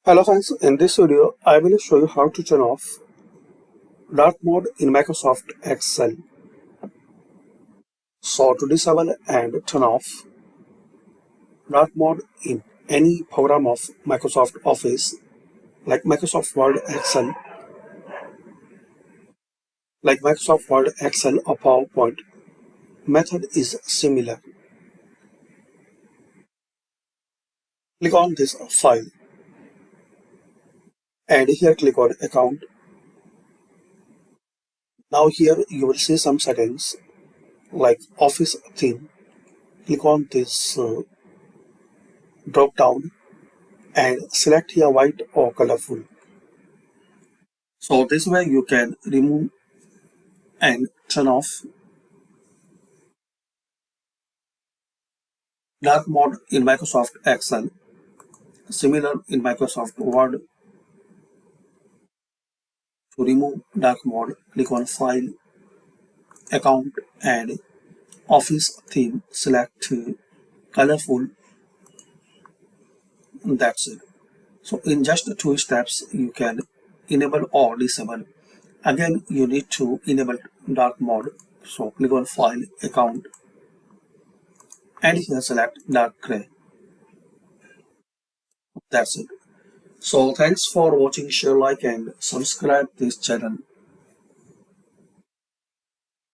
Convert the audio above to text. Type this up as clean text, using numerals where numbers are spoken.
Hello friends, in this video I will show you how to turn off dark mode in Microsoft Excel. So to disable and turn off dark mode in any program of Microsoft Office like Microsoft Word, Excel or PowerPoint, method is similar. Click on this file and here click on account. Now here you will see some settings like Office theme. Click on this drop down and select here white or colorful. So this way you can remove and turn off dark mode in Microsoft Excel. Similar in Microsoft Word. To remove dark mode, click on File, Account and Office theme. Select colorful. That's it. So in just 2 steps you can enable or disable. Again you need to enable dark mode. So click on File, Account and here select dark gray. That's it. So thanks for watching, share, like and subscribe this channel.